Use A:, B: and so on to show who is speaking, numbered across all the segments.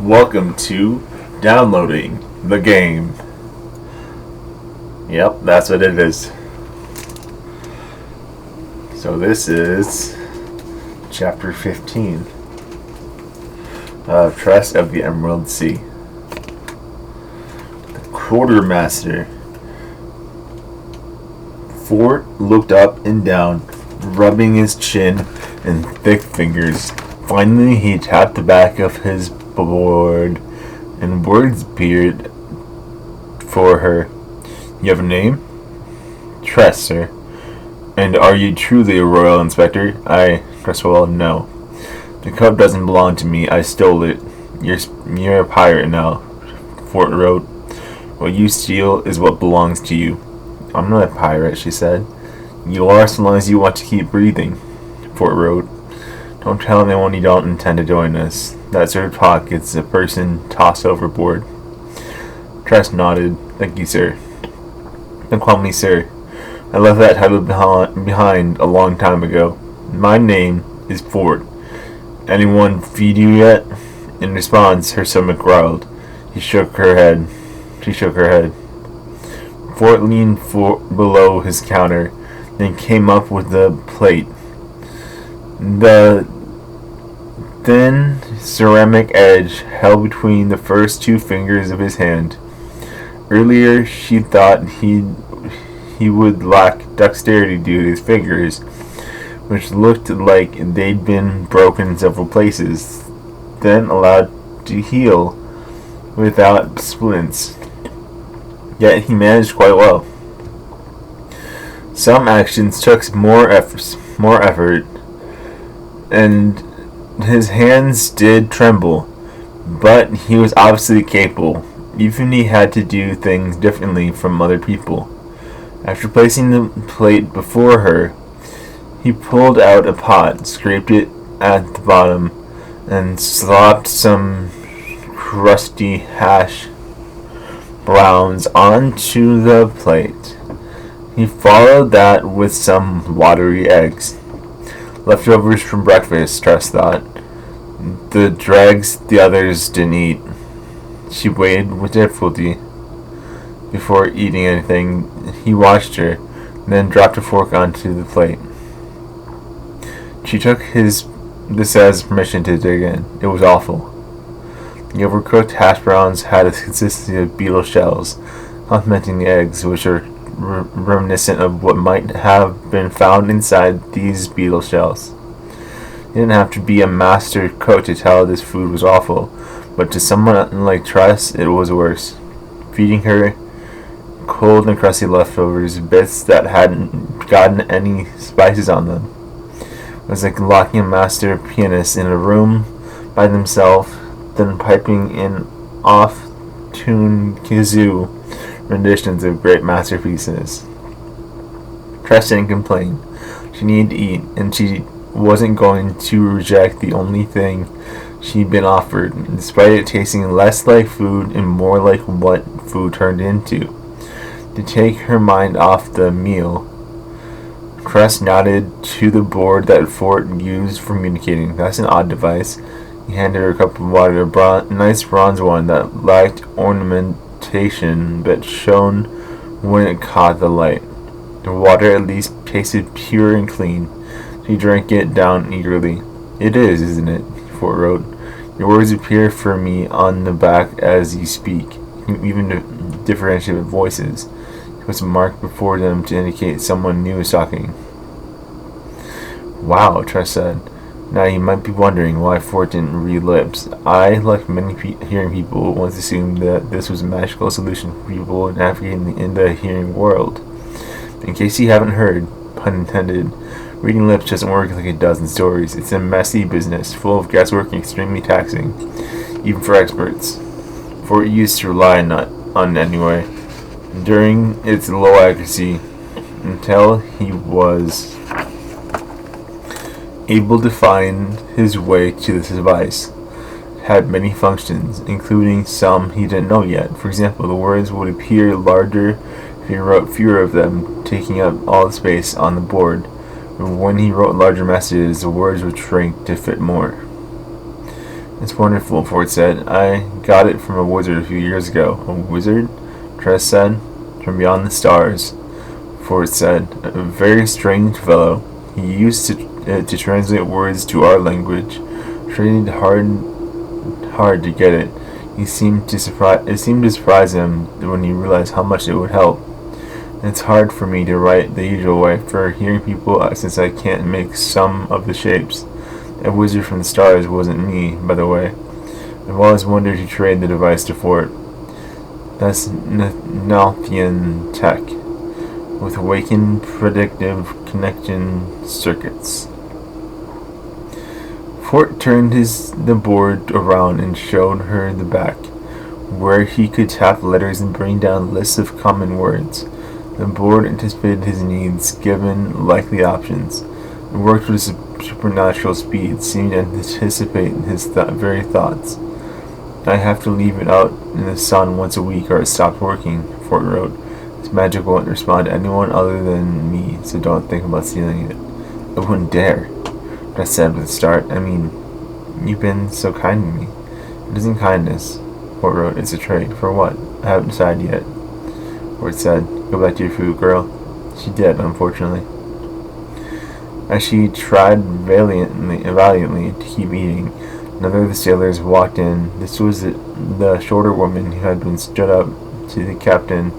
A: Welcome to downloading the game. Yep, that's what it is. So this is Chapter 15 of Tress of the Emerald Sea. The Quartermaster. Fort looked up and down, rubbing his chin and thick fingers. Finally, he tapped the back of his board, and words appeared for her. "You have a name?" "Tress, sir." "And are you truly a royal inspector?" Tresswell, "No. The coat doesn't belong to me. I stole it." You're a pirate now," Fort wrote. "What you steal is what belongs to you." "I'm not a pirate," she said. "You are so long as you want to keep breathing," Fort wrote. "Don't tell anyone you don't intend to join us. That sort of talk gets a person tossed overboard." Tress nodded. "Thank you, sir." "Don't call me sir. I left that title behind a long time ago. My name is Fort. Anyone feed you yet?" In response, her stomach growled. She shook her head. Fort leaned below his counter, then came up with the plate. The thin ceramic edge held between the first two fingers of his hand. Earlier, she thought he would lack dexterity due to his fingers, which looked like they'd been broken in several places, then allowed to heal without splints. Yet he managed quite well. Some actions took more effort, and his hands did tremble, but he was obviously capable, even if he had to do things differently from other people. After placing the plate before her, he pulled out a pot, scraped it at the bottom, and slopped some crusty hash browns onto the plate. He followed that with some watery eggs. Leftovers from breakfast, Tress thought. The dregs the others didn't eat. She waited with difficulty before eating anything. He watched her, then dropped a fork onto the plate. She took this as permission to dig in. It was awful. The overcooked hash browns had a consistency of beetle shells, complementing the eggs, which are reminiscent of what might have been found inside these beetle shells. You didn't have to be a master cook to tell this food was awful, but to someone like Tress, it was worse. Feeding her cold and crusty leftovers, bits that hadn't gotten any spices on them, was like locking a master pianist in a room by themselves, then piping in off-tune kazoo renditions of great masterpieces. Tress didn't complain. She needed to eat, and she wasn't going to reject the only thing she'd been offered, despite it tasting less like food and more like what food turned into. To take her mind off the meal, Tress nodded to the board that Fort used for communicating. "That's an odd device." He handed her a cup of water, a nice bronze one that lacked ornamentation but shone when it caught the light. The water at least tasted pure and clean. She drank it down eagerly. "It is, isn't it?" Fort wrote. "Your words appear for me on the back as you speak. You can even differentiate voices." There was a mark before them to indicate someone new was talking. "Wow," Tress said. Now you might be wondering why Fort didn't read lips. I, like many hearing people, once assumed that this was a magical solution for people navigating in the hearing world. In case you haven't heard, pun intended, reading lips doesn't work like it does in stories. It's a messy business, full of guesswork and extremely taxing, even for experts. Fort used to rely on it anyway, during its low accuracy, until he was able to find his way to this device. It had many functions, including some he didn't know yet. For example, the words would appear larger if he wrote fewer of them, taking up all the space on the board. But when he wrote larger messages, the words would shrink to fit more. It's wonderful, Ford said. I got it from a wizard a few years ago. A wizard? Tress said. From beyond the stars, Ford said. A very strange fellow. He used to translate words to our language. Tried hard to get it. It seemed to surprise him when he realized how much it would help. It's hard for me to write the usual way for hearing people since I can't make some of the shapes. A wizard from the stars wasn't me, by the way. I've always wondered who trained the device to Fort. That's Nalthian tech, with awakened predictive connection circuits. Fort turned the board around and showed her the back, where he could tap letters and bring down lists of common words. The board anticipated his needs, given likely options. It worked with supernatural speed, seemed to anticipate his very thoughts. I have to leave it out in the sun once a week or it stops working, Fort wrote. This magic won't respond to anyone other than me, so don't think about stealing it. I wouldn't dare, I said with a start. I mean, you've been so kind to me. It isn't kindness, Fort wrote. It's a trade. For what? I haven't decided yet. Fort said, go back to your food, girl. She did, unfortunately. As she tried valiantly to keep eating, another of the sailors walked in. This was the shorter woman who had been stood up to the captain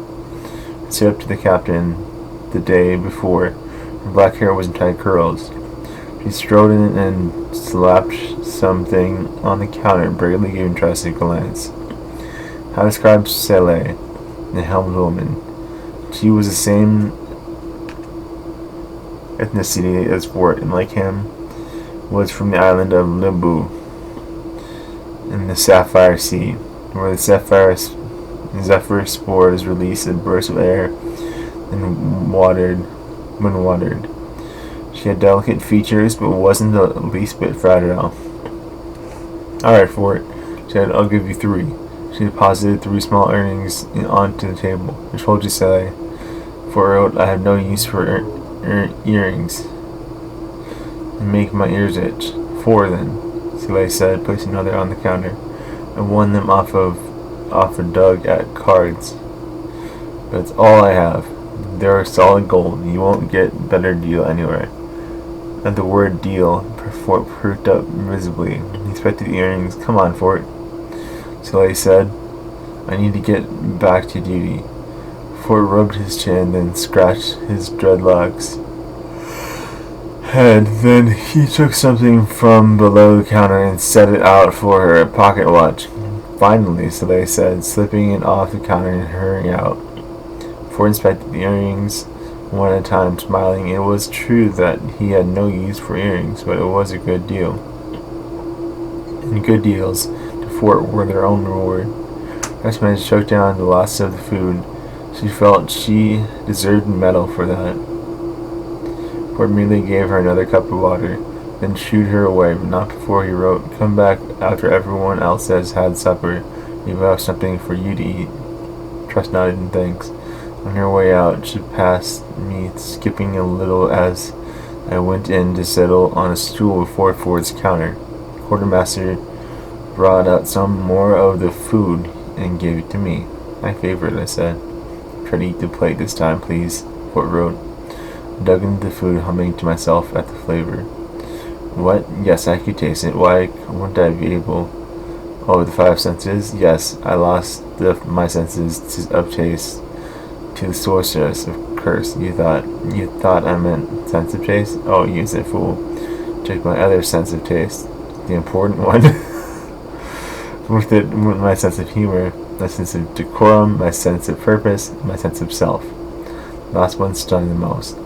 A: the day before. Her black hair was in tight curls. She strode in and slapped something on the counter, bravely giving Tress a glance. How describe Sele, the helmed woman? She was the same ethnicity as Fort, and like him, was from the island of Limbu in the Sapphire Sea, where the zephyr spores release a burst of air and when watered. She had delicate features, but wasn't the least bit fragile. Alright, Fort, she said, I'll give you 3. She deposited 3 small earrings onto the table. I told you, Sally. Fort wrote, I have no use for earrings. They make my ears itch. 4 then, Sally said, placing another on the counter. I won them off a Doug at cards. But it's all I have. They're solid gold. You won't get better deal anywhere. At the word deal, Fort perked up visibly. He inspected the earrings. Come on, Fort, Sally said. I need to get back to duty. Fort rubbed his chin, then scratched his dreadlocks head. Then he took something from below the counter and set it out for her, a pocket watch. Finally, Sally said, slipping it off the counter and hurrying out. Fort inspected the earrings one at a time, smiling. It was true that he had no use for earrings, but it was a good deal. And good deals to Fort were their own reward. Tress managed to choke down the last of the food. She felt she deserved a medal for that. Fort merely gave her another cup of water, then shooed her away, but not before he wrote, come back after everyone else has had supper. We have something for you to eat. Tress nodded in thanks. On her way out, she passed me, skipping a little as I went in to settle on a stool before Ford's counter. The quartermaster brought out some more of the food and gave it to me. My favorite, I said. Try to eat the plate this time, please, Fort wrote. I dug into the food, humming to myself at the flavor. What? Yes, I could taste it. Why wouldn't I be able? Oh, the 5 senses? Yes, I lost my senses of taste to the sorceress of curse. You thought I meant sense of taste? Oh, you said fool. Check my other sense of taste. The important one. with my sense of humor, my sense of decorum, my sense of purpose, my sense of self. The last one stung the most,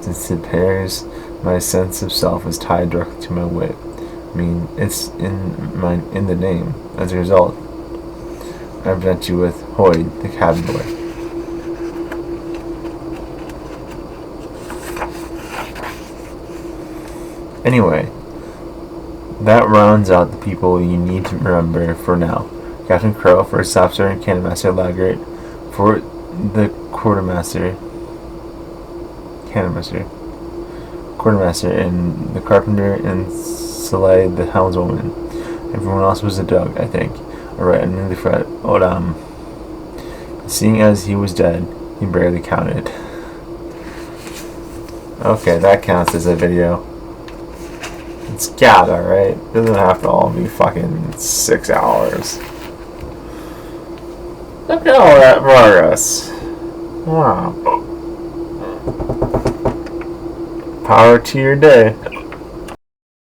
A: since it pairs my sense of self is tied directly to my wit. I mean, it's in the name. As a result, I present you with Hoyd, the cabin boy. Anyway, that rounds out the people you need to remember for now. Captain Crow, First Officer, and Cannon Master Laggert, for the Quartermaster, and the Carpenter, and Soleil, the helmswoman. Everyone else was a dog, I think. Alright, I nearly forgot. Seeing as he was dead, he barely counted. Okay, that counts as a video. It's gotta, right? It doesn't have to all be fucking 6 hours. Look at all that progress. Wow. Power to your day.